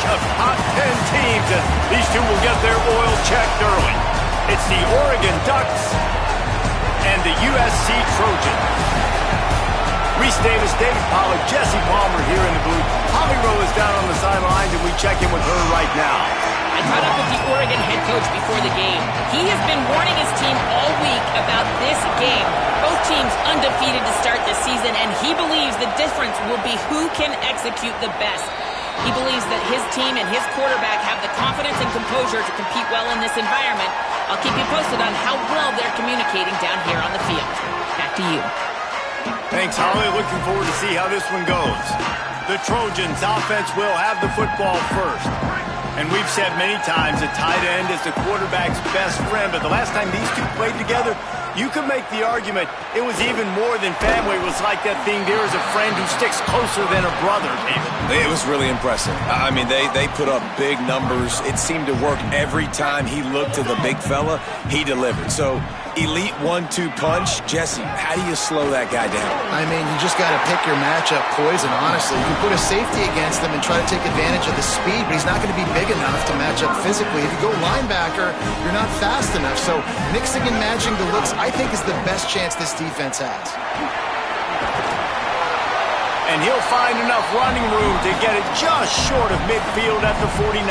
of top 10 teams, and these two will get their oil checked early. It's the Oregon Ducks and the USC Trojans. Reese Davis, David Pollack, Jesse Palmer here in the booth. Holly Rowe is down on the sidelines, and we check in with her right now. I caught up with the Oregon head coach before the game. He has been warning his team all week about this game. Both teams undefeated to start this season, and he believes the difference will be who can execute the best. He believes that his team and his quarterback have the confidence and composure to compete well in this environment. I'll keep you posted on how well they're communicating down here on the field. Back to you. Thanks, Holly. Looking forward to see how this one goes. The Trojans' offense will have the football first. And we've said many times that tight end is the quarterback's best friend, but the last time these two played together, you could make the argument it was even more than family. It was like that thing, there is a friend who sticks closer than a brother, David. It was really impressive. I mean, they put up big numbers. It seemed to work every time he looked to the big fella, he delivered. So, elite 1-2 punch. Jesse, how do you slow that guy down? I mean, you just got to pick your matchup poison, honestly. You can put a safety against him and try to take advantage of the speed, but he's not going to be big enough to match up physically. If you go linebacker, you're not fast enough. So mixing and matching the looks, I think, is the best chance this defense has. And he'll find enough running room to get it just short of midfield at the 49.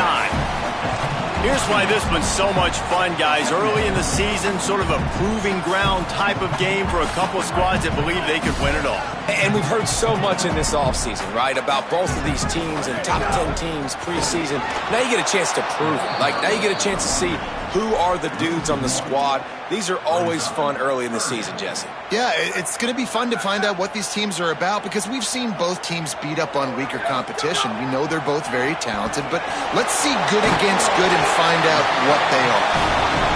Here's why this one's so much fun, guys. Early in the season, sort of a proving ground type of game for a couple of squads that believe they could win it all. And we've heard so much in this offseason, right, about both of these teams and top 10 teams preseason. Now you get a chance to prove it. Like, now you get a chance to see who are the dudes on the squad. These are always fun early in the season, Jesse. Yeah, it's going to be fun to find out what these teams are about because we've seen both teams beat up on weaker competition. We know they're both very talented, but let's see good against good and find out what they are.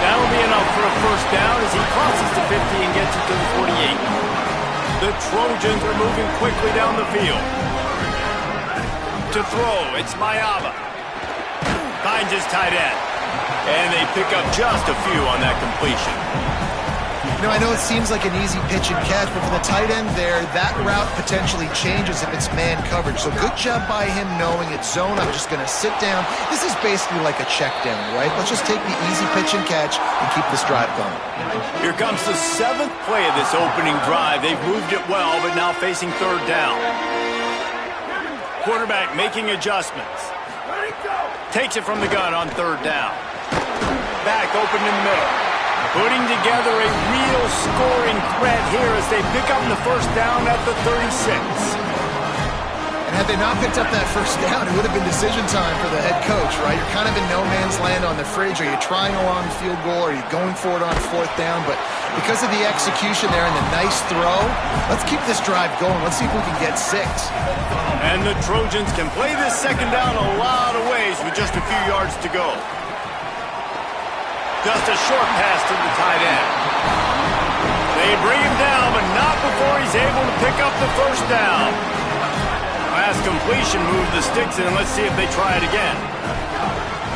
That'll be enough for a first down as he crosses the 50 and gets it to the 48. The Trojans are moving quickly down the field. To throw, it's Mayaba. Finds his tight end. And they pick up just a few on that completion. You know, I know it seems like an easy pitch and catch, but for the tight end there, that route potentially changes if it's man coverage. So good job by him knowing it's zone. I'm just going to sit down. This is basically like a check down, right? Let's just take the easy pitch and catch and keep this drive going. Here comes the 7th play of this opening drive. They've moved it well, but now facing third down. Quarterback making adjustments. Takes it from the gun on third down. Back open in the middle. Putting together a real scoring threat here as they pick up the first down at the 36. And had they not picked up that first down, it would have been decision time for the head coach, right? You're kind of in no man's land on the fridge. Are you trying a long field goal? Are you going for it on fourth down? But because of the execution there and the nice throw, let's keep this drive going. Let's see if we can get 6. And the Trojans can play this second down a lot of ways with just a few yards to go. Just a short pass to the tight end. They bring him down, but not before he's able to pick up the first down. Last completion moved the sticks in. Let's see if they try it again.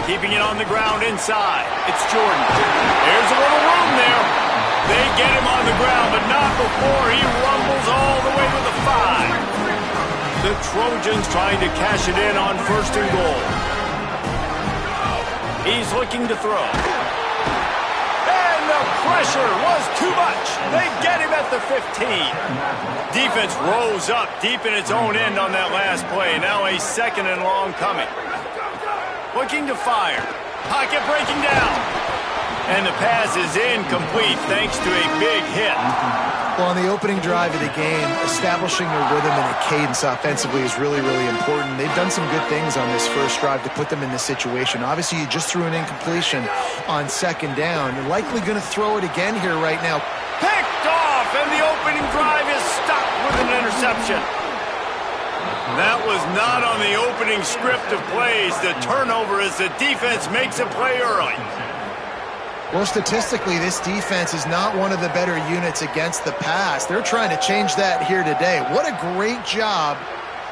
Keeping it on the ground inside. It's Jordan. There's a little room there. They get him on the ground, but not before he rumbles all the way to the 5. The Trojans trying to cash it in on first and goal. He's looking to throw. The pressure was too much. They get him at the 15. Defense rose up deep in its own end on that last play. Now a second and long coming. Looking to fire. Pocket breaking down. And the pass is incomplete thanks to a big hit. Well, on the opening drive of the game, establishing a rhythm and a cadence offensively is really, really important. They've done some good things on this first drive to put them in this situation. Obviously, you just threw an incompletion on second down. You're likely going to throw it again here right now. Picked off, and the opening drive is stopped with an interception. That was not on the opening script of plays. The turnover as the defense makes a play early. Well, statistically, this defense is not one of the better units against the pass. They're trying to change that here today. What a great job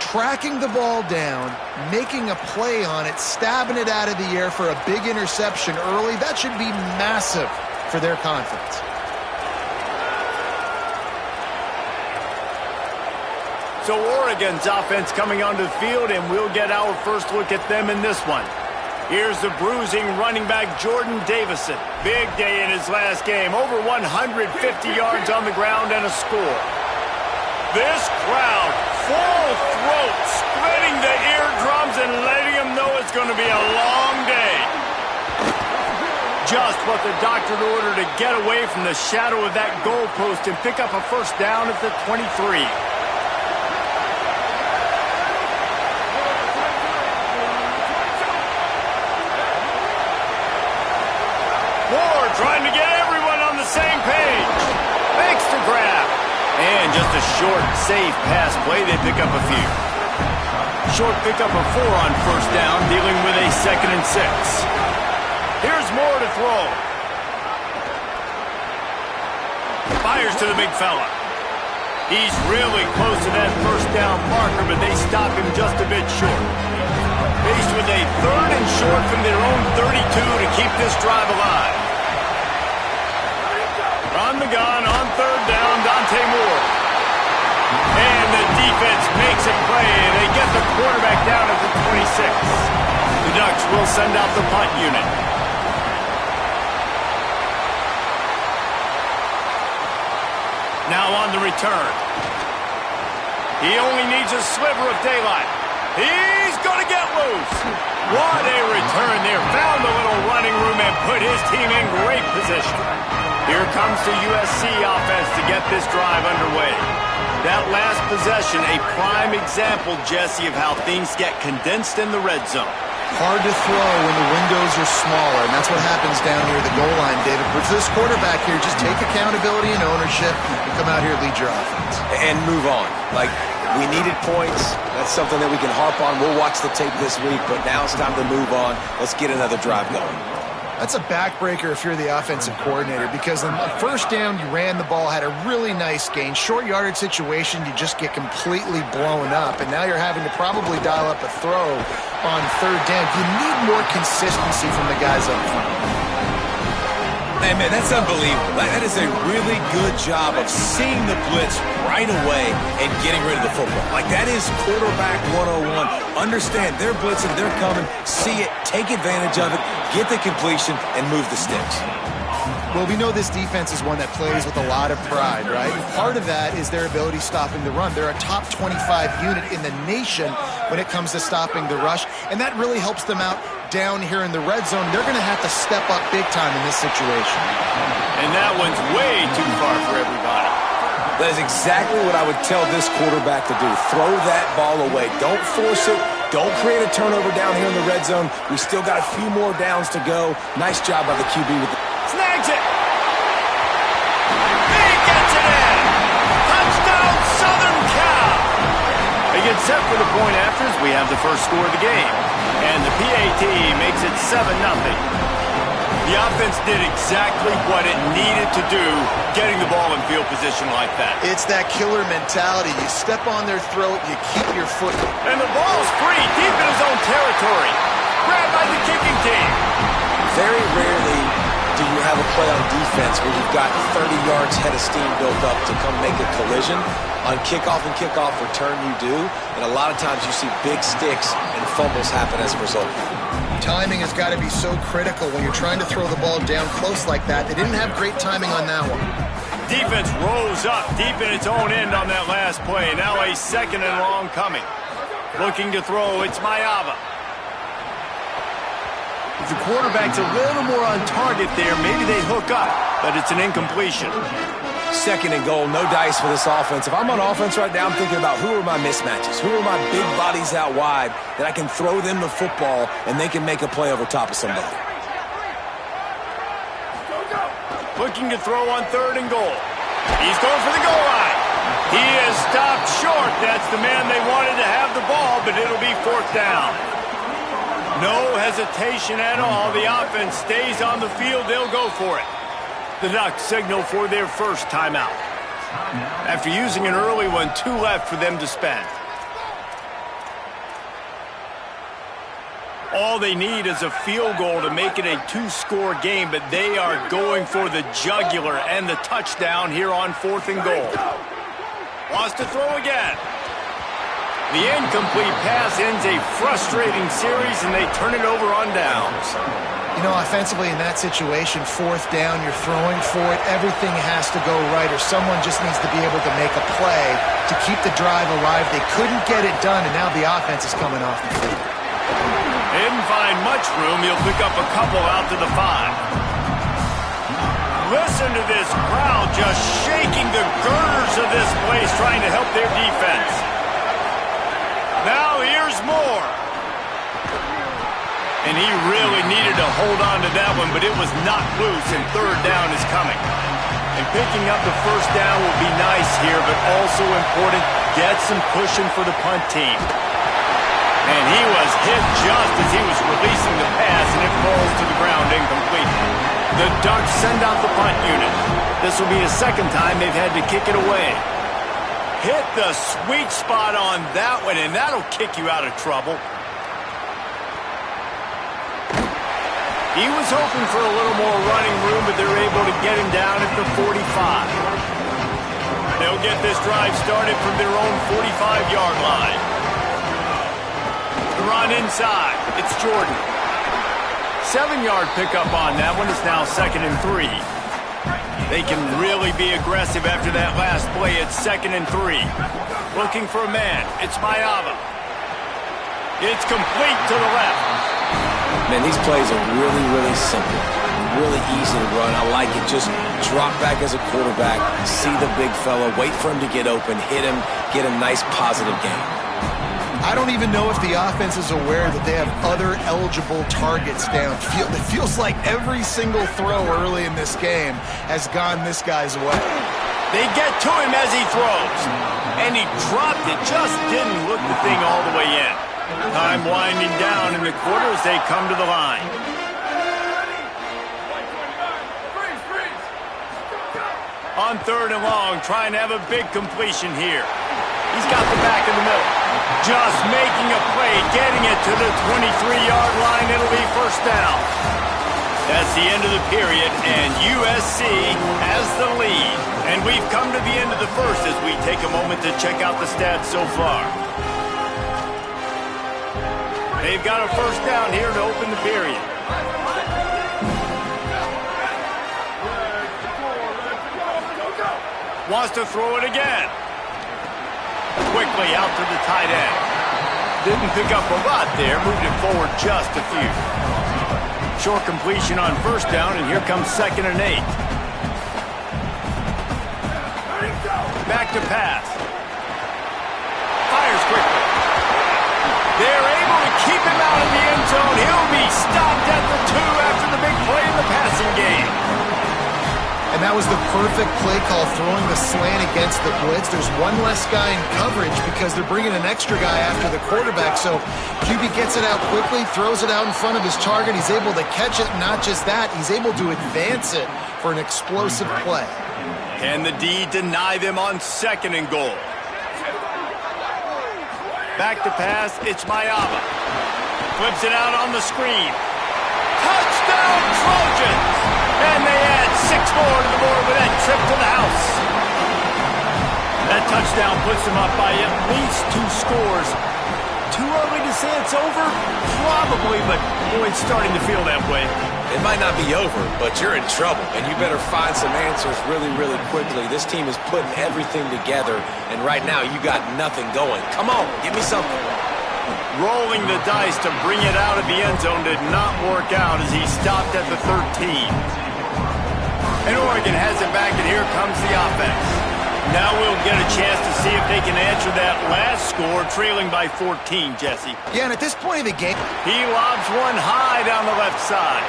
tracking the ball down, making a play on it, stabbing it out of the air for a big interception early. That should be massive for their confidence. So Oregon's offense coming onto the field, and we'll get our first look at them in this one. Here's the bruising running back Jordan Davison. Big day in his last game. Over 150 yards on the ground and a score. This crowd, full throat, splitting the eardrums and letting them know it's going to be a long day. Just what the doctor ordered to get away from the shadow of that goalpost and pick up a first down at the 23. Trying to get everyone on the same page. Makes the grab. And just a short, safe pass play. They pick up a few. Short pickup of 4 on first down, dealing with a 2nd and 6. Here's Moore to throw. Fires to the big fella. He's really close to that first down marker, but they stop him just a bit short. Faced with a 3rd and short from their own 32 to keep this drive alive. On the gun, on 3rd down, Dante Moore. And the defense makes a play, and they get the quarterback down at the 26. The Ducks will send out the punt unit. Now on the return. He only needs a sliver of daylight. He's going to get loose. What a return there. Found a little running room and put his team in great position. Here comes the USC offense to get this drive underway. That last possession, a prime example, Jesse, of how things get condensed in the red zone. Hard to throw when the windows are smaller, and that's what happens down near the goal line, David. But for this quarterback here, just take accountability and ownership and come out here and lead your offense. And move on. Like, we needed points. That's something that we can harp on. We'll watch the tape this week, but now it's time to move on. Let's get another drive going. That's a backbreaker if you're the offensive coordinator, because on the first down, you ran the ball, had a really nice gain. Short yardage situation, you just get completely blown up, and now you're having to probably dial up a throw on 3rd down. You need more consistency from the guys up front. Hey, man, that's unbelievable. That is a really good job of seeing the blitz right away and getting rid of the football. Like, that is quarterback 101. Understand, they're blitzing, they're coming, see it, take advantage of it, get the completion, and move the sticks. Well, we know this defense is one that plays with a lot of pride, right? Part of that is their ability stopping the run. They're a top 25 unit in the nation when it comes to stopping the rush, and that really helps them out down here in the red zone. They're going to have to step up big time in this situation. And that one's way too far for everybody. That is exactly what I would tell this quarterback to do. Throw that ball away. Don't force it. Don't create a turnover down here in the red zone. We still got a few more downs to go. Nice job by the QB with the... Snags it. He gets it in. Touchdown, Southern Cal. They get set for the point after as we have the first score of the game. And the PAT makes it 7-0. The offense did exactly what it needed to do, getting the ball in field position like that. It's that killer mentality. You step on their throat, you keep your foot. And the ball's free, deep in his own territory. Grabbed by the kicking team. Very rarely do you have a play on defense where you've got 30 yards head of steam built up to come make a collision. On kickoff and kickoff return you do, and a lot of times you see big sticks and fumbles happen as a result. Timing has got to be so critical when you're trying to throw the ball down close like that. They didn't have great timing on that one. Defense rose up deep in its own end on that last play. Now a 2nd and long coming. Looking to throw, it's Mayava. If the quarterback's a little more on target there, maybe they hook up, but it's an incompletion. 2nd and goal, no dice for this offense. If I'm on offense right now, I'm thinking about who are my mismatches? Who are my big bodies out wide that I can throw them the football and they can make a play over top of somebody? Looking to throw on 3rd and goal. He's going for the goal line. He is stopped short. That's the man they wanted to have the ball, but it'll be 4th down. No hesitation at all. The offense stays on the field. They'll go for it. The Ducks signal for their first timeout. After using an early one, 2 left for them to spend. All they need is a field goal to make it a 2-score game, but they are going for the jugular and the touchdown here on 4th and goal. Wants to throw again. The incomplete pass ends a frustrating series, and they turn it over on downs. You know, offensively in that situation, fourth down, you're throwing for it. Everything has to go right, or someone just needs to be able to make a play to keep the drive alive. They couldn't get it done, and now the offense is coming off the field. Didn't find much room. He'll pick up a couple out to the 5. Listen to this crowd just shaking the girders of this place, trying to help their defense. Now here's more. And he really needed to hold on to that one, but it was knocked loose, and third down is coming. And picking up the first down will be nice here, but also important, get some pushing for the punt team. And he was hit just as he was releasing the pass, and it falls to the ground incomplete. The Ducks send out the punt unit. This will be the second time they've had to kick it away. Hit the sweet spot on that one, and that'll kick you out of trouble. He was hoping for a little more running room, but they're able to get him down at the 45. They'll get this drive started from their own 45-yard line. The run inside. It's Jordan. 7-yard pickup on that one. Is now 2nd and 3. They can really be aggressive after that last play. It's 2nd and 3. Looking for a man. It's Mayava. It's complete to the left. Man, these plays are really, really simple. Really easy to run. I like it. Just drop back as a quarterback, see the big fella, wait for him to get open, hit him, get a nice positive gain. I don't even know if the offense is aware that they have other eligible targets downfield. It feels like every single throw early in this game has gone this guy's way. They get to him as he throws. And he dropped it, just didn't look the thing all the way in. Time winding down in the quarter as they come to the line. On 3rd and long, trying to have a big completion here. He's got the back in the middle. Just making a play, getting it to the 23-yard line. It'll be first down. That's the end of the period, and USC has the lead. And we've come to the end of the first as we take a moment to check out the stats so far. They've got a first down here to open the period. Wants to throw it again. Quickly out to the tight end. Didn't pick up a lot there, moved it forward just a few. Short completion on first down, and here comes 2nd and 8. Back to pass. Fires quickly. They're able to keep him out of the end zone. He'll be stopped at the 2 after the big play in the passing game. And that was the perfect play call, throwing the slant against the blitz. There's one less guy in coverage because they're bringing an extra guy after the quarterback. So QB gets it out quickly, throws it out in front of his target. He's able to catch it. Not just that, he's able to advance it for an explosive play. Can the D deny them on 2nd and goal? Back to pass, it's Mayava. Flips it out on the screen. Touchdown Trojans! And they add 6 more to the board with that trip to the house. That touchdown puts them up by at least 2 scores. Too early to say it's over? Probably, but boy, it's starting to feel that way. It might not be over, but you're in trouble, and you better find some answers really, really quickly. This team is putting everything together, and right now you got nothing going. Come on, give me something. Rolling the dice to bring it out of the end zone did not work out as he stopped at the 13. And Oregon has it back, and here comes the offense. Now we'll get a chance to see if they can answer that last score, trailing by 14, Jesse. Yeah, and at this point of the game, he lobs one high down the left side.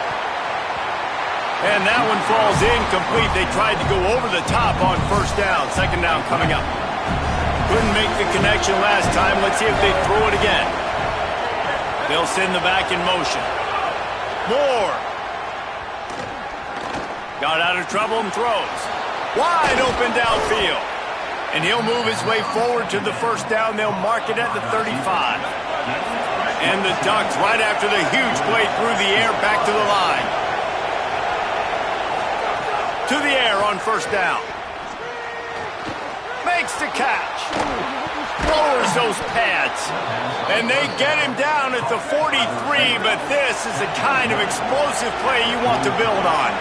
And that one falls incomplete. They tried to go over the top on first down. 2nd down coming up. Couldn't make the connection last time. Let's see if they throw it again. They'll send the back in motion. Moore. Got out of trouble and throws. Wide open downfield. And he'll move his way forward to the first down. They'll mark it at the 35. And the Ducks, right after the huge play through the air, back to the line. To the air on first down. Makes the catch. lowers those pads. And they get him down at the 43, but this is the kind of explosive play you want to build on.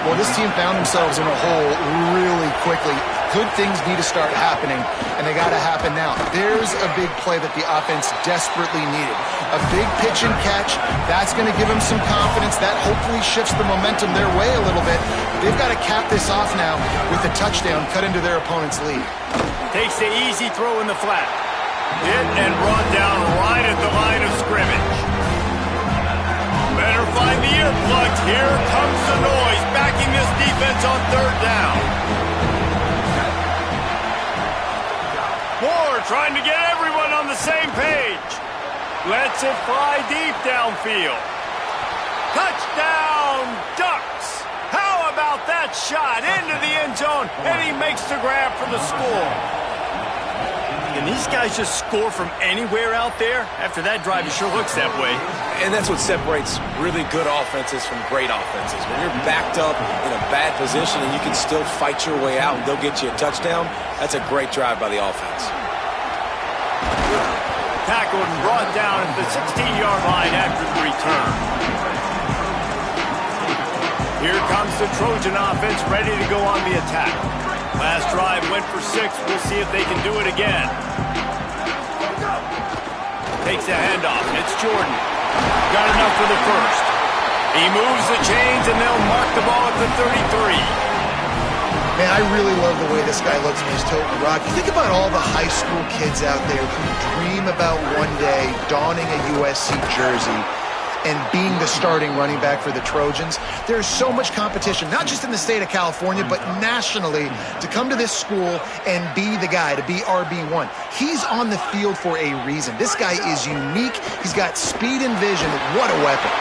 Well, this team found themselves in a hole really quickly. Good things need to start happening, and they got to happen now. There's a big play that the offense desperately needed. A big pitch and catch. That's going to give them some confidence. That hopefully shifts the momentum their way a little bit. They've got to cap this off now with a touchdown cut into their opponent's lead. Takes the easy throw in the flat. Hit and brought down right at the line of scrimmage. Better find the earplugs. Here comes the noise, backing this defense on third down. Moore trying to get everyone on the same page. Lets it fly deep downfield. Touchdown, Ducks! How about that shot into the end zone, and he makes the grab for the score. Can these guys just score from anywhere out there? After that drive, it sure looks that way. And that's what separates really good offenses from great offenses. When you're backed up in a bad position and you can still fight your way out and they'll get you a touchdown, that's a great drive by the offense. Tackled and brought down at the 16-yard line after the return. Here comes the Trojan offense ready to go on the attack. Last drive went for 6. We'll see if they can do it again. Takes a handoff. It's Jordan. Got enough for the first. He moves the chains, and they'll mark the ball at the 33. Man, I really love the way this guy looks when he's toting the rock. You think about all the high school kids out there who dream about one day donning a USC jersey and being the starting running back for the Trojans. There's so much competition, not just in the state of California, but nationally, to come to this school and be the guy, to be RB1. He's on the field for a reason. This guy is unique. He's got speed and vision. What a weapon.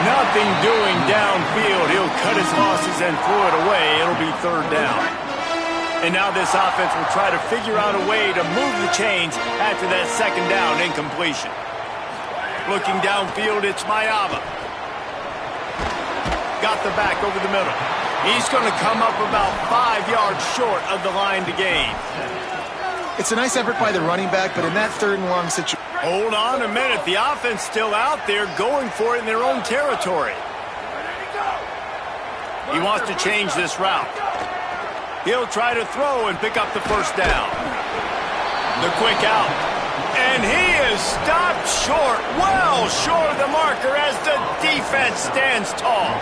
Nothing doing downfield. He'll cut his losses and throw it away. It'll be third down. And now this offense will try to figure out a way to move the chains after that second down incompletion. Looking downfield, it's Mayava. Got the back over the middle. He's going to come up about 5 yards short of the line to gain. It's a nice effort by the running back, but in that third and long situation... Hold on a minute. The offense still out there going for it in their own territory. He wants to change this route. He'll try to throw and pick up the first down. The quick out. And he is stopped short, well short of the marker as the defense stands tall.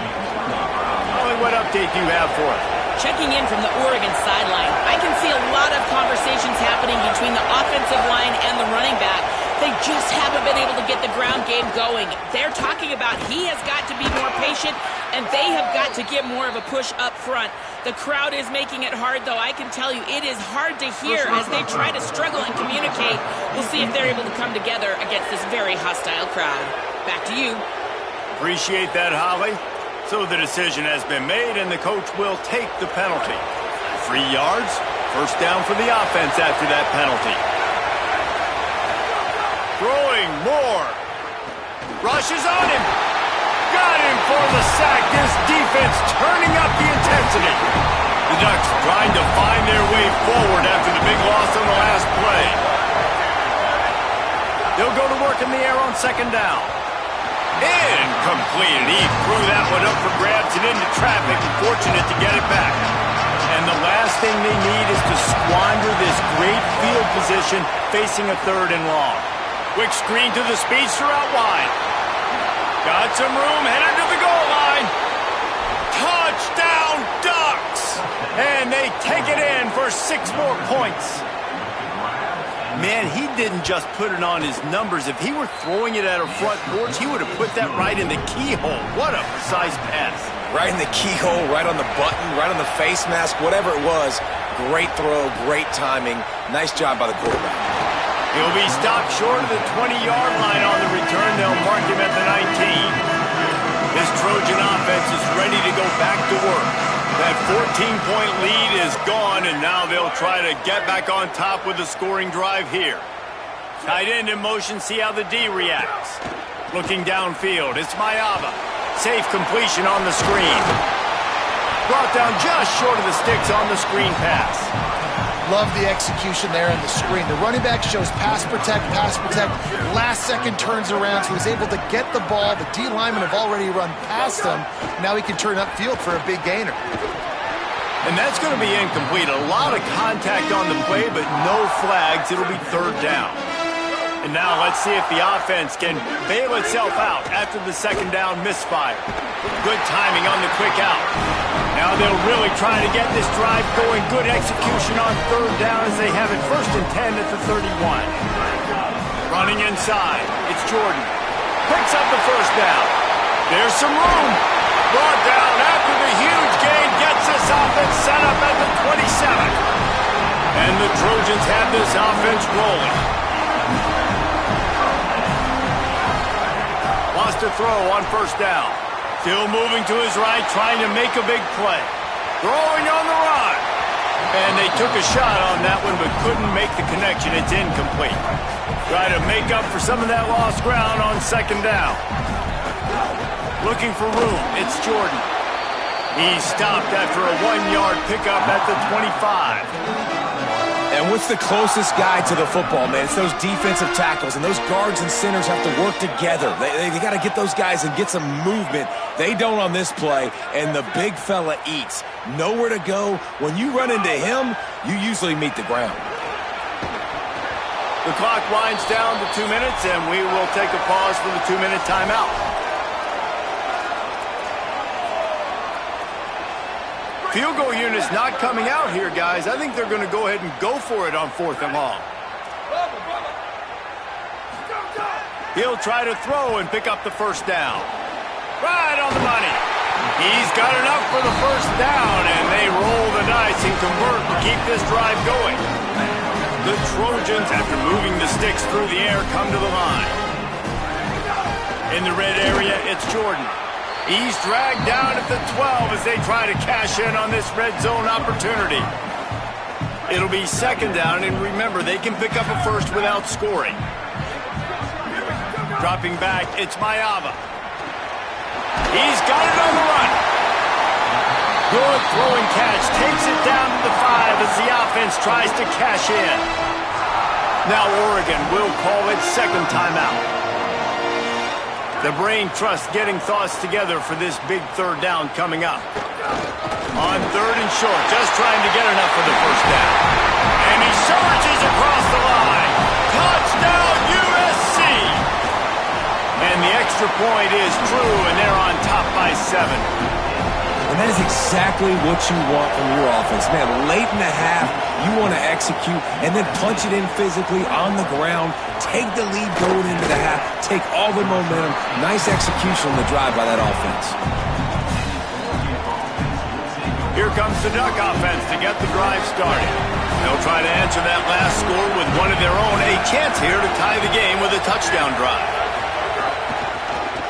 Ollie, what update do you have for us? Checking in from the Oregon sideline, I can see a lot of conversations happening between the offensive line and the running back. They just haven't been able to get the ground game going. They're talking about he has got to be more patient, and they have got to get more of a push up front. The crowd is making it hard, though. I can tell you it is hard to hear as they try to struggle and communicate. We'll see if they're able to come together against this very hostile crowd. Back to you. Appreciate that, Holly. So the decision has been made, and the coach will take the penalty. 3 yards, first down for the offense after that penalty. Throwing more. Rushes on him. Got him for the sack. This defense turning up the intensity. The Ducks trying to find their way forward after the big loss on the last play. They'll go to work in the air on second down. Incomplete. He threw that one up for grabs and into traffic, and fortunate to get it back. And the last thing they need is to squander this great field position facing a third and long. Quick screen to the speedster out wide. Got some room, headed to the goal line. Touchdown, Ducks! And they take it in for 6 more points. Man, he didn't just put it on his numbers. If he were throwing it at a front porch, he would have put that right in the keyhole. What a precise pass. Right in the keyhole, right on the button, right on the face mask, whatever it was. Great throw, great timing. Nice job by the quarterback. He'll be stopped short of the 20-yard line on the return. They'll mark him at the 19. This Trojan offense is ready to go back to work. That 14-point lead is gone, and now they'll try to get back on top with a scoring drive here. Tight end in motion, see how the D reacts. Looking downfield, it's Mayava. Safe completion on the screen. Brought down just short of the sticks on the screen pass. Love the execution there on the screen. The running back shows pass protect, last second turns around, so he's able to get the ball. The D linemen have already run past him. Now he can turn upfield for a big gainer. And that's going to be incomplete. A lot of contact on the play, but no flags. It'll be third down. And now let's see if the offense can bail itself out after the second down misfire. Good timing on the quick out. Now they'll really try to get this drive going. Good execution on third down as they have it 1st and 10 at the 31. Running inside. It's Jordan. Picks up the first down. There's some room. Brought down after the huge gain. Gets this offense set up at the 27. And the Trojans have this offense rolling. Wants to throw on first down. Still moving to his right, trying to make a big play. Throwing on the run. And they took a shot on that one, but couldn't make the connection. It's incomplete. Try to make up for some of that lost ground on second down. Looking for room. It's Jordan. He stopped after a 1-yard pickup at the 25. And what's the closest guy to the football, man? It's those defensive tackles, and those guards and centers have to work together. They got to get those guys and get some movement. They don't on this play, and the big fella eats. Nowhere to go. When you run into him, you usually meet the ground. The clock winds down to 2 minutes, and we will take a pause for the 2-minute timeout. Field goal unit's not coming out here, guys. I think they're going to go ahead and go for it on 4th and long. He'll try to throw and pick up the first down. Right on the money. He's got enough for the first down, and they roll the dice and convert to keep this drive going. The Trojans, after moving the sticks through the air, come to the line. In the red area, it's Jordan. He's dragged down at the 12 as they try to cash in on this red zone opportunity. It'll be second down, and remember, they can pick up a first without scoring. Dropping back, it's Mayava. He's got it on the run. Good throwing catch, takes it down to the 5 as the offense tries to cash in. Now Oregon will call its second timeout. The brain trust getting thoughts together for this big third down coming up. On 3rd and short, just trying to get enough for the first down. And he surges across the line. Touchdown, USC! And the extra point is true, and they're on top by 7. And that is exactly what you want from your offense. Man, late in the half, you want to execute and then punch it in physically on the ground. Take the lead going into the half. Take all the momentum. Nice execution on the drive by that offense. Here comes the Duck offense to get the drive started. They'll try to answer that last score with one of their own. A chance here to tie the game with a touchdown drive.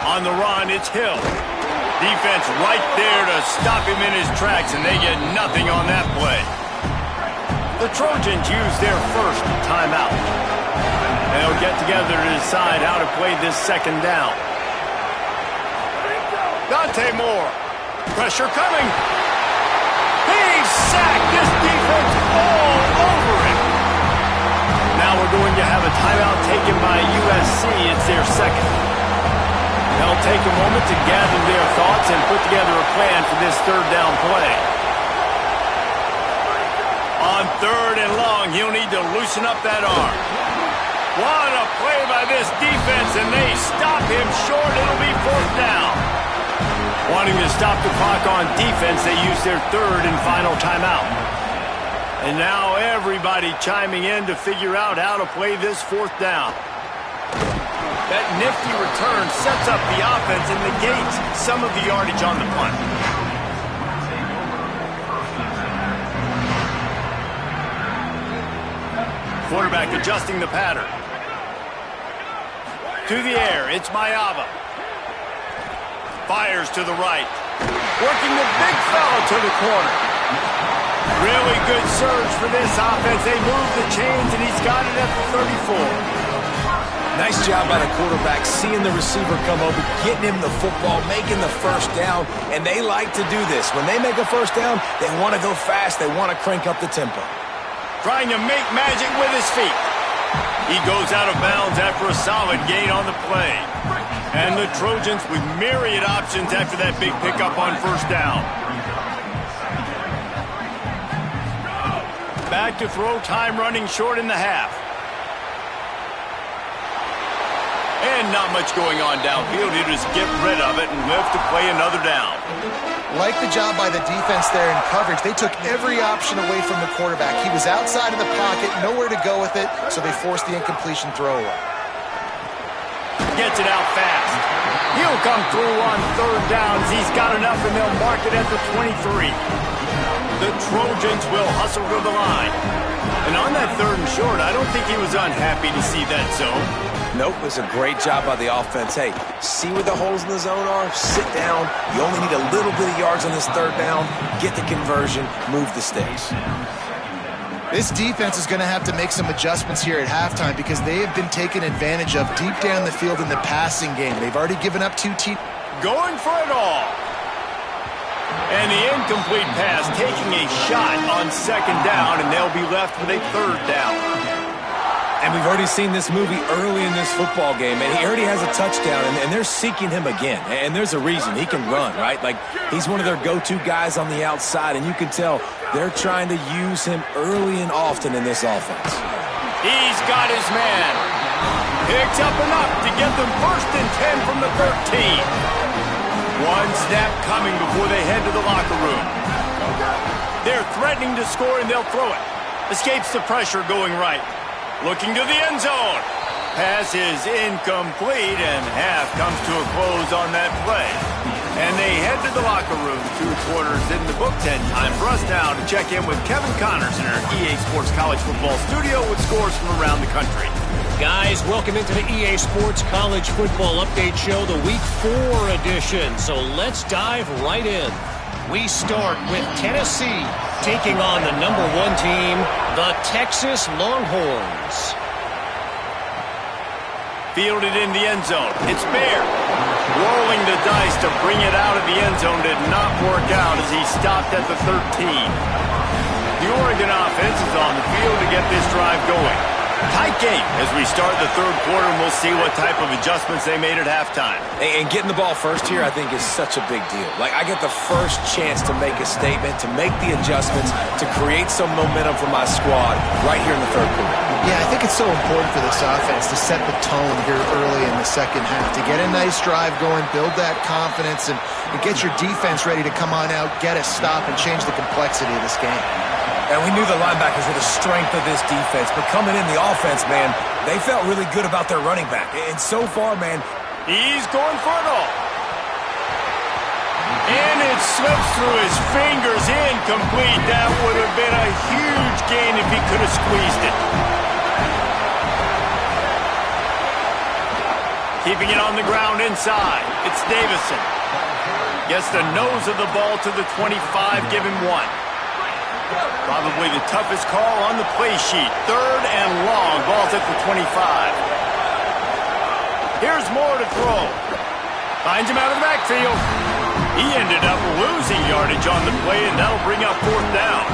On the run, it's Hill. Defense right there to stop him in his tracks, and they get nothing on that play. The Trojans use their first timeout. They'll get together to decide how to play this second down. Dante Moore. Pressure coming. He's sacked. This defense all over him. Now we're going to have a timeout taken by USC. It's their second. They'll take a moment to gather their thoughts and put together a plan for this third down play. On 3rd and long, he'll need to loosen up that arm. What a play by this defense, and they stop him short. It'll be 4th down. Wanting to stop the clock on defense, they use their 3rd and final timeout. And now everybody chiming in to figure out how to play this 4th down. That nifty return sets up the offense and negates some of the yardage on the punt. Quarterback adjusting the pattern. To the air, it's Mayava. Fires to the right. Working the big fella to the corner. Really good surge for this offense. They move the chains, and he's got it at the 34. Nice job by the quarterback, seeing the receiver come over, getting him the football, making the first down, and they like to do this. When they make a first down, they want to go fast. They want to crank up the tempo. trying to make magic with his feet. He goes out of bounds after a solid gain on the play. And the Trojans with myriad options after that big pickup on first down. Back to throw, time running short in the half. And not much going on downfield. He just get rid of it and live to play another down. Like the job by the defense there in coverage. They took every option away from the quarterback. He was outside of the pocket, nowhere to go with it, so they forced the incompletion throwaway. Gets it out fast. He'll come through on third downs. He's got enough, and they'll mark it at the 23. The Trojans will hustle to the line. And on that third and short, I don't think he was unhappy to see that zone. Nope, it was a great job by the offense. Hey, see where the holes in the zone are? Sit down. You only need a little bit of yards on this third down. Get the conversion. Move the sticks. This defense is going to have to make some adjustments here at halftime because they have been taken advantage of deep down the field in the passing game. They've already given up 2 TDs. Going for it all. And the incomplete pass taking a shot on second down, and they'll be left with a third down. And we've already seen this movie early in this football game, and he already has a touchdown, and they're seeking him again. And there's a reason. He can run, right? Like, he's one of their go-to guys on the outside, and you can tell they're trying to use him early and often in this offense. He's got his man. Picks up enough to get them 1st and 10 from the 13. One snap coming before they head to the locker room. They're threatening to score, and they'll throw it. Escapes the pressure going right. Looking to the end zone. Pass is incomplete, and half comes to a close on that play. And they head to the locker room. 2 quarters in the books, and time for us now to check in with Kevin Connors in our EA Sports College Football studio with scores from around the country. Guys, welcome into the EA Sports College Football Update Show, the Week 4 edition. So let's dive right in. We start with Tennessee taking on the number 1 team, the Texas Longhorns. Fielded in the end zone. It's Bear. Rolling the dice to bring it out of the end zone did not work out as he stopped at the 13. The Oregon offense is on the field to get this drive going. Tight game as we start the third quarter, and we'll see what type of adjustments they made at halftime. And getting the ball first here, I think, is such a big deal. Like, I get the first chance to make a statement, to make the adjustments, to create some momentum for my squad right here in the third quarter. Yeah, I think it's so important for this offense to set the tone here early in the second half, to get a nice drive going, build that confidence, and get your defense ready to come on out, get a stop, and change the complexity of this game. And we knew the linebackers were the strength of this defense, but coming in the offense, man, they felt really good about their running back. And so far, man, he's going for it all. And it slips through his fingers, incomplete. That would have been a huge gain if he could have squeezed it. Keeping it on the ground inside. It's Davison. Gets the nose of the ball to the 25, give him 1. Probably the toughest call on the play sheet. 3rd and long. Ball's at the 25. Here's Moore to throw. Finds him out of the backfield. He ended up losing yardage on the play, and that'll bring up 4th down.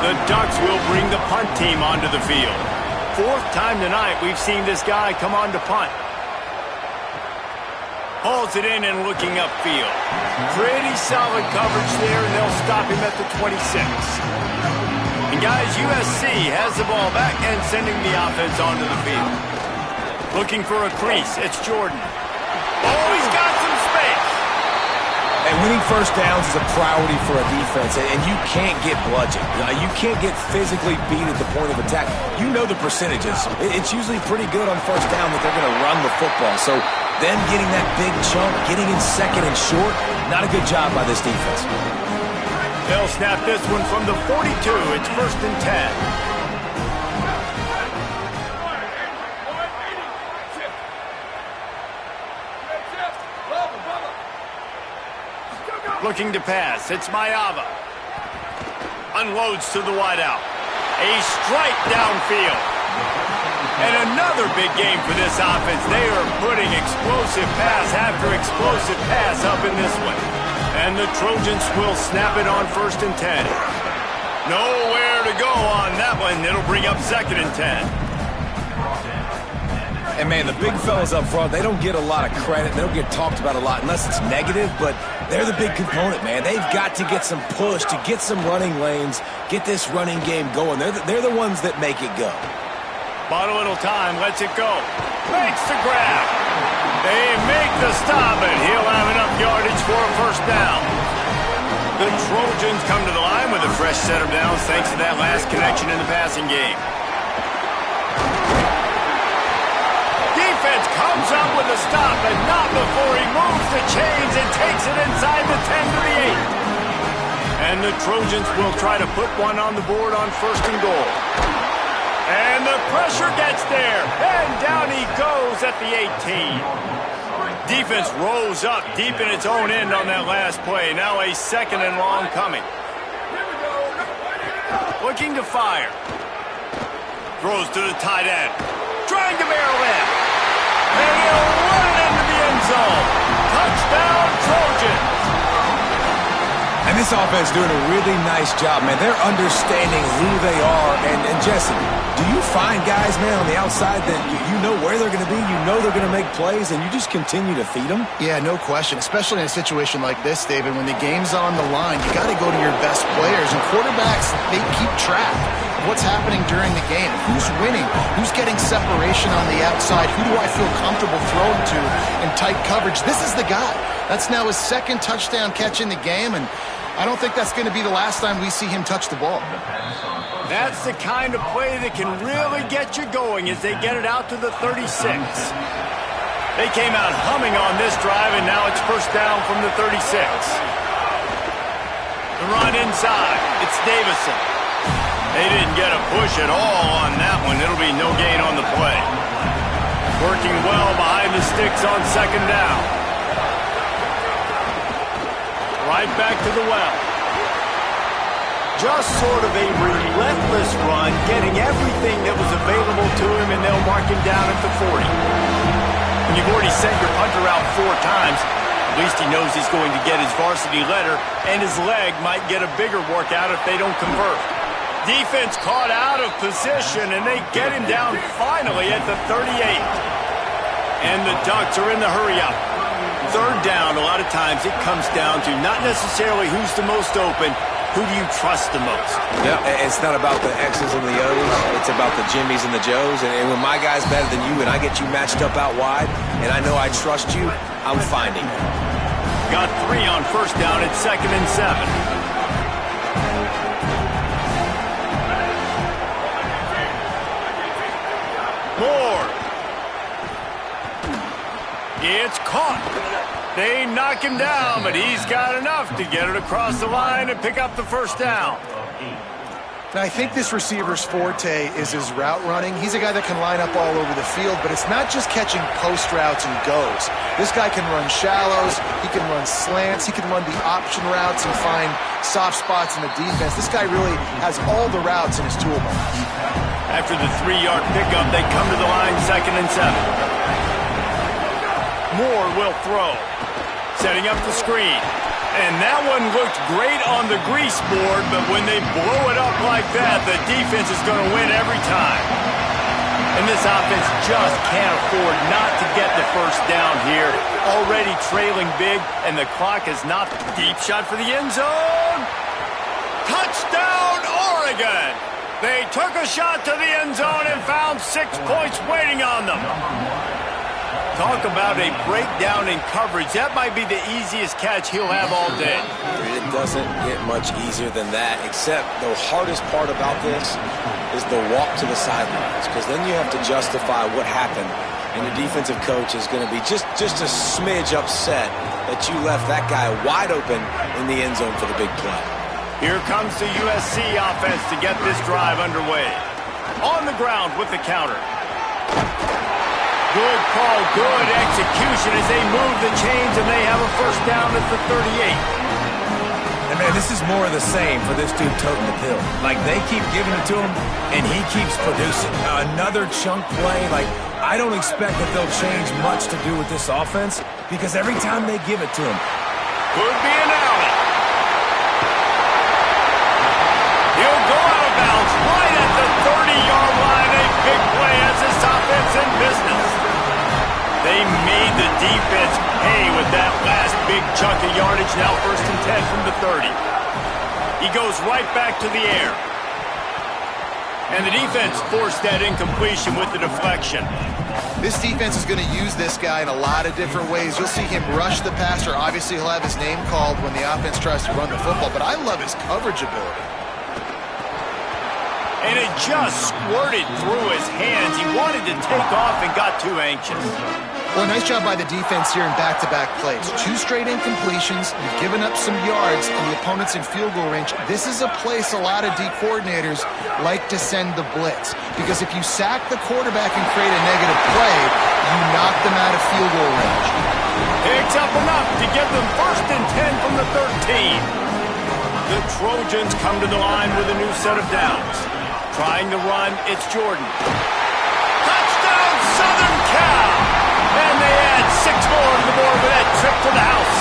The Ducks will bring the punt team onto the field. 4th time tonight we've seen this guy come on to punt. Hauls it in and looking upfield. Pretty solid coverage there, and they'll stop him at the 26. And guys, USC has the ball back and sending the offense onto the field. Looking for a crease. It's Jordan. Oh, he's got some space. And winning first downs is a priority for a defense, and you can't get bludgeoned. You can't get physically beat at the point of attack. You know the percentages. It's usually pretty good on first down that they're going to run the football. So them getting that big chunk, getting in 2nd and short, not a good job by this defense. They'll snap this one from the 42. It's 1st and 10. Looking to pass. It's Mayava. Unloads to the wideout. A strike downfield. And another big game for this offense. They are putting explosive pass after explosive pass up in this one. And the Trojans will snap it on 1st and 10. Nowhere to go on that one. It'll bring up 2nd and 10. And, man, the big fellas up front, they don't get a lot of credit. They don't get talked about a lot unless it's negative, but they're the big component, man. They've got to get some push, to get some running lanes, get this running game going. They're the ones that make it go. Bought a little time, lets it go. Makes the grab. They make the stop, and he'll have enough yardage for a 1st down. The Trojans come to the line with a fresh set of downs thanks to that last connection in the passing game. Defense comes up with a stop, but not before he moves the chains and takes it inside the 10 to the 8. And the Trojans will try to put one on the board on 1st and goal. And the pressure gets there, and down he goes at the 18. Defense rose up deep in its own end on that last play. Now a 2nd and long coming. Looking to fire. Throws to the tight end. Trying to barrel in. And he'll run it into the end zone. Touchdown, Trojans. And this offense doing a really nice job, man. They're understanding who they are. And Jesse, do you find guys, man, on the outside that you know where they're going to be, you know they're going to make plays, and you just continue to feed them? Yeah, no question, especially in a situation like this, David. When the game's on the line, you got to go to your best players. And quarterbacks, they keep track of what's happening during the game. Who's winning? Who's getting separation on the outside? Who do I feel comfortable throwing to in tight coverage? This is the guy. That's now his 2nd touchdown catch in the game, and I don't think that's going to be the last time we see him touch the ball. That's the kind of play that can really get you going as they get it out to the 36. They came out humming on this drive, and now it's 1st down from the 36. The run inside. It's Davison. They didn't get a push at all on that one. It'll be no gain on the play. Working well behind the sticks on 2nd down. Right back to the well. Just sort of a relentless run, getting everything that was available to him, and they'll mark him down at the 40. When you've already sent your punter out 4 times, at least he knows he's going to get his varsity letter, and his leg might get a bigger workout if they don't convert. Defense caught out of position, and they get him down finally at the 38. And the Ducks are in the hurry-up. 3rd down, a lot of times it comes down to not necessarily who's the most open, who do you trust the most? Yeah, it's not about the X's and the O's. It's about the Jimmys and the Joes. And when my guy's better than you and I get you matched up out wide, and I know I trust you, I'm finding you. Got 3 on 1st down at 2nd and 7. Moore. It's caught. They knock him down, but he's got enough to get it across the line and pick up the 1st down. Now, I think this receiver's forte is his route running. He's a guy that can line up all over the field, but it's not just catching post routes and goes. This guy can run shallows, he can run slants, he can run the option routes and find soft spots in the defense. This guy really has all the routes in his toolbox. After the 3-yard pickup, they come to the line 2nd and 7. Moore will throw. Setting up the screen. And that one looked great on the grease board, but when they blow it up like that, the defense is going to win every time. And this offense just can't afford not to get the 1st down here. Already trailing big, and the clock is not. Deep shot for the end zone. Touchdown, Oregon! They took a shot to the end zone and found 6 points waiting on them. Talk about a breakdown in coverage. That might be the easiest catch he'll have all day. It doesn't get much easier than that, except the hardest part about this is the walk to the sidelines, because then you have to justify what happened, and your defensive coach is going to be just a smidge upset that you left that guy wide open in the end zone for the big play. Here comes the USC offense to get this drive underway. On the ground with the counter. Good call, good execution as they move the chains, and they have a 1st down at the 38. And, man, this is more of the same for this dude toting the pill. Like, they keep giving it to him, and he keeps producing. Another chunk play. Like, I don't expect that they'll change much to do with this offense, because every time they give it to him, could be an alley. He'll this offense in business. They made the defense pay with that last big chunk of yardage. Now 1st and 10 from the 30. He goes right back to the air. And the defense forced that incompletion with the deflection. This defense is going to use this guy in a lot of different ways. You'll see him rush the passer. Obviously, he'll have his name called when the offense tries to run the football, but I love his coverage ability. And it just squirted through his hands. He wanted to take off and got too anxious. Well, nice job by the defense here in back-to-back plays. 2 straight incompletions. You've given up some yards, and the opponent's in field goal range. This is a place a lot of D coordinators like to send the blitz, because if you sack the quarterback and create a negative play, you knock them out of field goal range. Picks up enough to get them 1st and 10 from the 13. The Trojans come to the line with a new set of downs. Trying to run, it's Jordan. Touchdown, Southern Cal! And they add 6 more to the board with that trip to the house.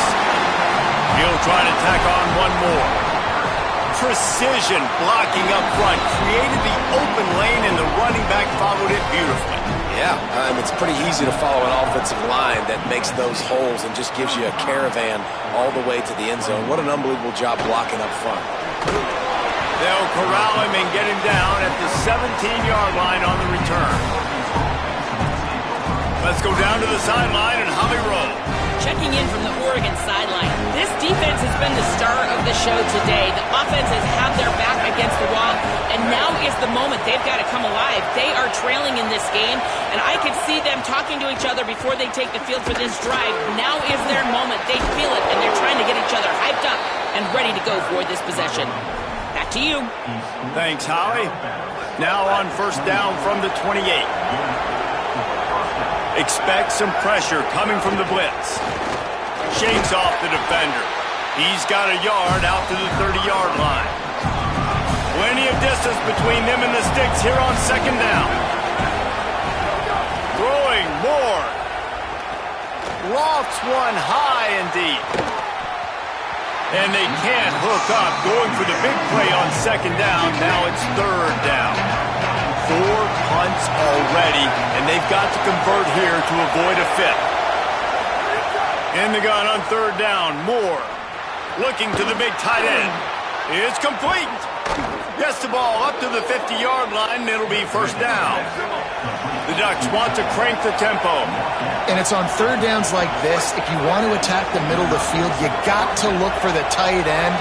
He'll try to tack on one more. Precision blocking up front created the open lane, and the running back followed it beautifully. Yeah, it's pretty easy to follow an offensive line that makes those holes and just gives you a caravan all the way to the end zone. What an unbelievable job blocking up front. They'll corral him and get him down at the 17-yard line on the return. Let's go down to the sideline and Holly roll. Checking in from the Oregon sideline. This defense has been the star of the show today. The offense has had their back against the wall, and now is the moment they've got to come alive. They are trailing in this game, and I could see them talking to each other before they take the field for this drive. Now is their moment. They feel it, and they're trying to get each other hyped up and ready to go for this possession. Back to you. Thanks, Holly. Now on 1st down from the 28. Expect some pressure coming from the blitz. Shakes off the defender. He's got a yard out to the 30-yard line. Plenty of distance between them and the sticks here on 2nd down. Throwing more. Lofts one high and deep. And they can't hook up. Going for the big play on 2nd down. Now it's 3rd down. 4 punts already, and they've got to convert here to avoid a 5th. In the gun on 3rd down, Moore looking to the big tight end. It's complete. Gets the ball up to the 50-yard line, and it'll be 1st down. The Ducks want to crank the tempo. And it's on 3rd downs like this. If you want to attack the middle of the field, you got to look for the tight end.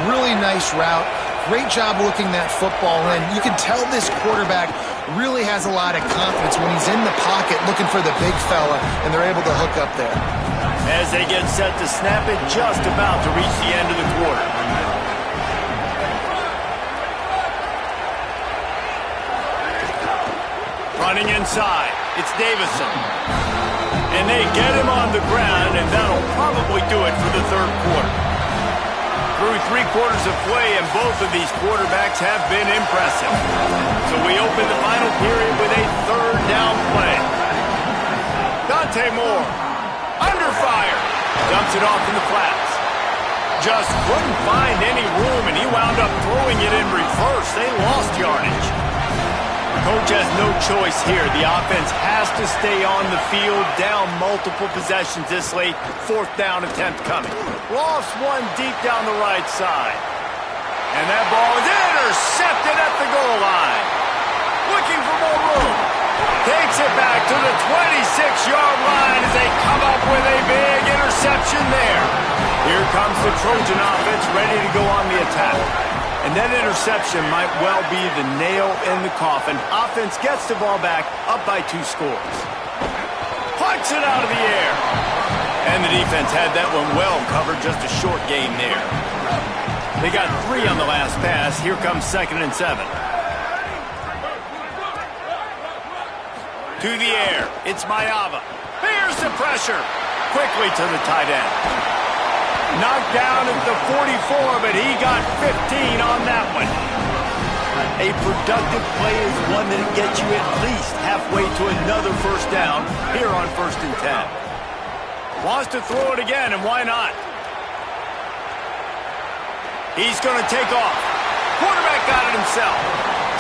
Really nice route. Great job looking that football in. You can tell this quarterback really has a lot of confidence when he's in the pocket looking for the big fella, and they're able to hook up there. As they get set to snap it, just about to reach the end of the quarter. Running inside, it's Davison. And they get him on the ground, and that'll probably do it for the 3rd quarter. Through 3 quarters of play, and both of these quarterbacks have been impressive. So we open the final period with a 3rd down play. Dante Moore, under fire, dumps it off in the flats. Just couldn't find any room, and he wound up throwing it in reverse. They lost yardage. Coach has no choice here. The offense has to stay on the field, down multiple possessions this late. 4th down attempt coming. Lost one deep down the right side. And that ball is intercepted at the goal line. Looking for more room. Takes it back to the 26-yard line as they come up with a big interception there. Here comes the Trojan offense ready to go on the attack. And that interception might well be the nail in the coffin. Offense gets the ball back, up by 2 scores. Punts it out of the air. And the defense had that one well covered, just a short gain there. They got 3 on the last pass. Here comes 2nd and 7. To the air, it's Mayava. Here's the pressure. Quickly to the tight end. Knocked down at the 44, but he got 15 on that one. A productive play is one that gets you at least halfway to another 1st down here on 1st and 10. Wants to throw it again, and why not? He's going to take off. Quarterback got it himself.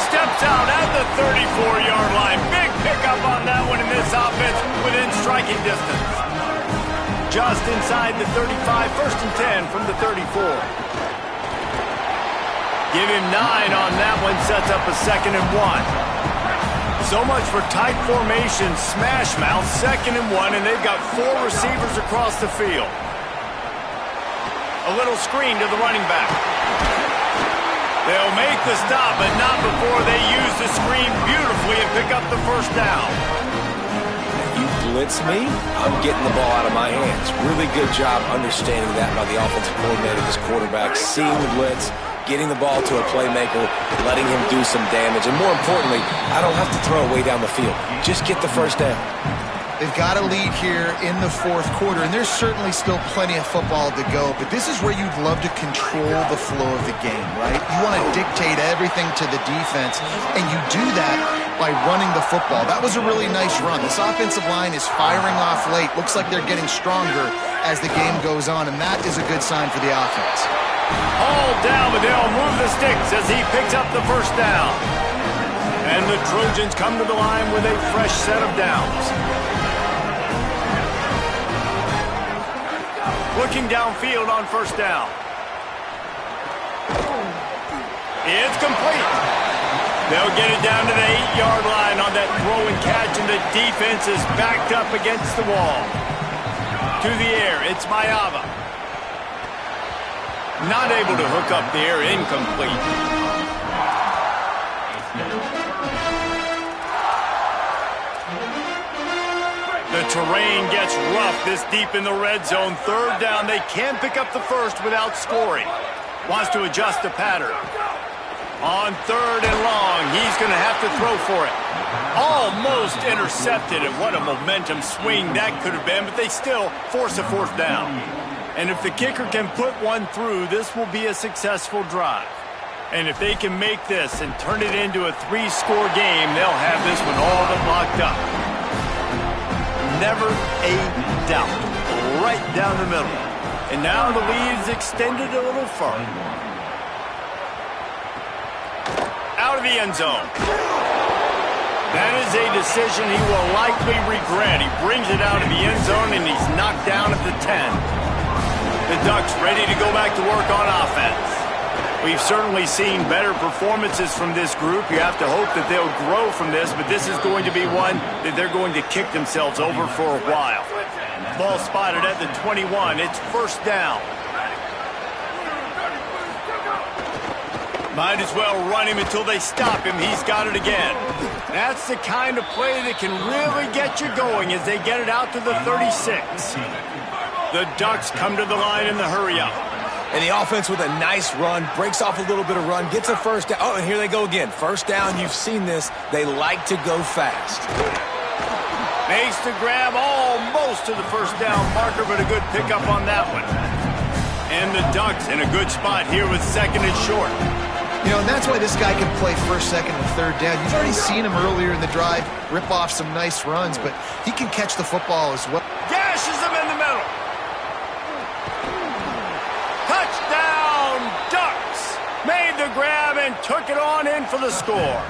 Steps out at the 34-yard line. Big pickup on that one in this offense within striking distance. Just inside the 35, 1st and 10 from the 34. Give him 9 on that one, sets up a 2nd and 1. So much for tight formation, smash mouth, 2nd and 1, and they've got 4 receivers across the field. A little screen to the running back. They'll make the stop, but not before they use the screen beautifully and pick up the 1st down. You blitz me, I'm getting the ball out of my hands. Really good job understanding that by the offensive coordinator, this quarterback, seeing the blitz, getting the ball to a playmaker, letting him do some damage, and more importantly, I don't have to throw it way down the field. Just get the 1st down. They've got a lead here in the 4th quarter, and there's certainly still plenty of football to go, but this is where you'd love to control the flow of the game, right? You want to dictate everything to the defense, and you do that by running the football. That was a really nice run. This offensive line is firing off late. Looks like they're getting stronger as the game goes on, and that is a good sign for the offense. All down, but they'll move the sticks as he picks up the 1st down. And the Trojans come to the line with a fresh set of downs. Looking downfield on 1st down. It's complete. They'll get it down to the 8-yard line on that throw and catch, and the defense is backed up against the wall. To the air, it's Mayava. Not able to hook up the air, incomplete. The terrain gets rough this deep in the red zone. 3rd down, they can pick up the 1st without scoring. Wants to adjust the pattern. On 3rd and long, he's going to have to throw for it. Almost intercepted, and what a momentum swing that could have been, but they still force a 4th down. And if the kicker can put one through, this will be a successful drive. And if they can make this and turn it into a 3-score game, they'll have this one all but locked up. Never a doubt. Right down the middle. And now the lead is extended a little further. Out of the end zone. That is a decision he will likely regret. He brings it out of the end zone, and he's knocked down at the 10. The Ducks ready to go back to work on offense. We've certainly seen better performances from this group. You have to hope that they'll grow from this, but this is going to be one that they're going to kick themselves over for a while. Ball spotted at the 21. It's 1st down. Might as well run him until they stop him. He's got it again. That's the kind of play that can really get you going as they get it out to the 36. The Ducks come to the line in the hurry-up. And the offense with a nice run, breaks off a little bit of run, gets a 1st down. Oh, and here they go again. 1st down, you've seen this. They like to go fast. Makes the grab almost to the 1st down marker, but a good pickup on that one. And the Ducks in a good spot here with 2nd and short. You know, and that's why this guy can play 1st, 2nd, and 3rd down. You've already seen him earlier in the drive rip off some nice runs, but he can catch the football as well. Gashes him in the middle. Touchdown, Ducks! Made the grab and took it on in for the score.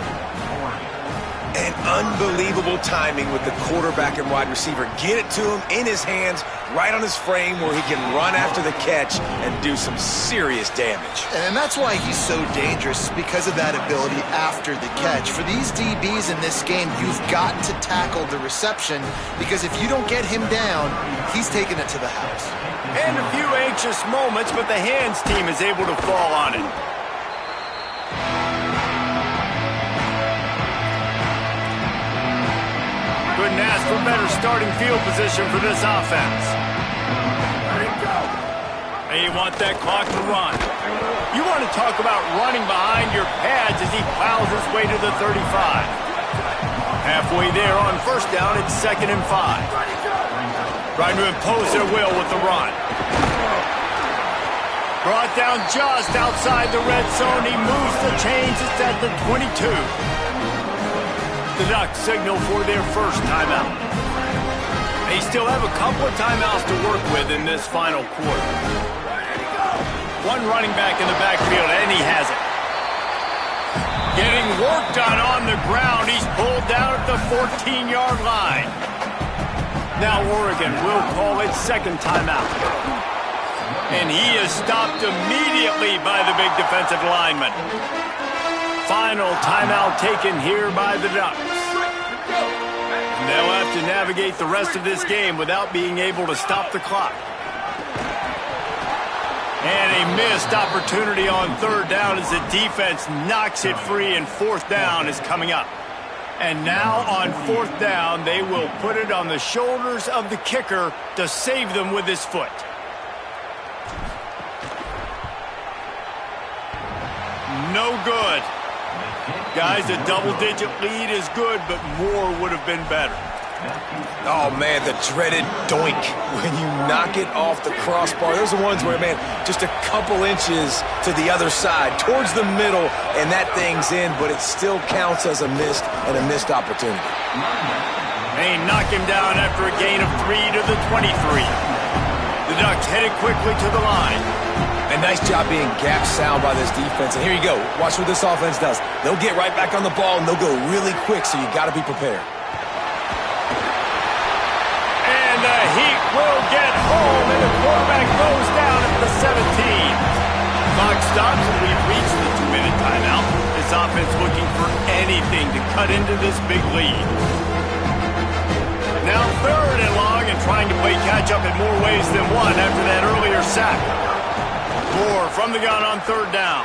And unbelievable timing with the quarterback and wide receiver. Get it to him in his hands, right on his frame where he can run after the catch and do some serious damage. And that's why he's so dangerous, because of that ability after the catch. For these DBs in this game, you've got to tackle the reception, because if you don't get him down, he's taking it to the house. And a few anxious moments, but the hands team is able to fall on it. Couldn't ask for better starting field position for this offense. They want that clock to run. You want to talk about running behind your pads as he plows his way to the 35. Halfway there on 1st down, it's 2nd and 5. Trying to impose their will with the run. Brought down just outside the red zone. He moves the chains. It's at the 22. The Ducks signal for their 1st timeout. They still have a couple of timeouts to work with in this final quarter. One running back in the backfield, and he has it. Getting worked on the ground. He's pulled down at the 14-yard line. Now Oregon will call its second timeout. And he is stopped immediately by the big defensive lineman. Final timeout taken here by the Ducks. And they'll have to navigate the rest of this game without being able to stop the clock. And a missed opportunity on third down as the defense knocks it free, and fourth down is coming up. And now on fourth down, they will put it on the shoulders of the kicker to save them with his foot. No good. Guys, a double-digit lead is good, but more would have been better. Oh, man, the dreaded doink when you knock it off the crossbar. Those are ones where, man, just a couple inches to the other side, towards the middle, and that thing's in, but it still counts as a missed opportunity. They knock him down after a gain of 3 to the 23. The Ducks headed quickly to the line. A nice job being gap sound by this defense. And here you go. Watch what this offense does. They'll get right back on the ball, and they'll go really quick, so you got to be prepared. And the Heat will get home, and the quarterback goes down at the 17. Clock stops, and we've reached the 2-minute timeout. This offense looking for anything to cut into this big lead. Now third and long, and trying to play catch-up in more ways than one after that earlier sack. Moore from the gun on third down.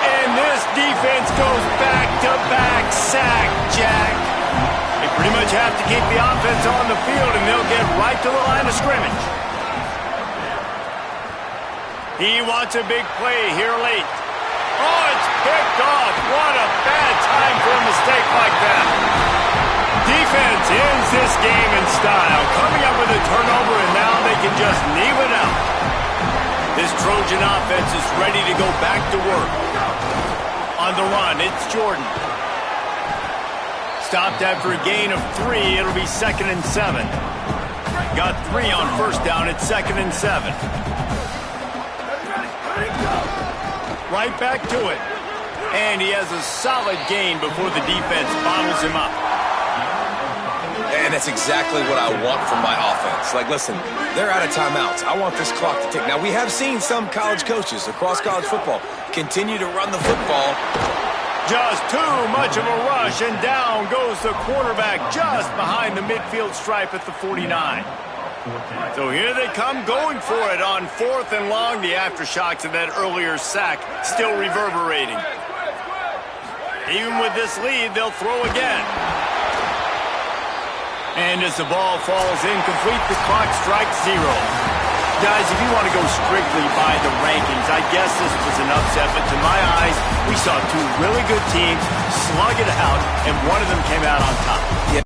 And this defense goes back-to-back sack, Jack. They pretty much have to keep the offense on the field, and they'll get right to the line of scrimmage. He wants a big play here late. Oh, it's picked off. What a bad time for a mistake like that. Defense ends this game in style, coming up with a turnover, and now they can just kneel it out. This Trojan offense is ready to go back to work. On the run, it's Jordan. Stopped after a gain of 3. It'll be 2nd and 7. Got 3 on first down. It's 2nd and 7. Right back to it. And he has a solid gain before the defense bottles him up. And that's exactly what I want from my offense. Like, listen, they're out of timeouts. I want this clock to tick. Now, we have seen some college coaches across college football continue to run the football. Just too much of a rush, and down goes the quarterback just behind the midfield stripe at the 49. So here they come going for it on fourth and long. The aftershocks of that earlier sack still reverberating. Even with this lead, they'll throw again. And as the ball falls incomplete, the clock strikes 0. Guys, if you want to go strictly by the rankings, I guess this was an upset, but to my eyes, we saw 2 really good teams slug it out, and one of them came out on top. Yeah,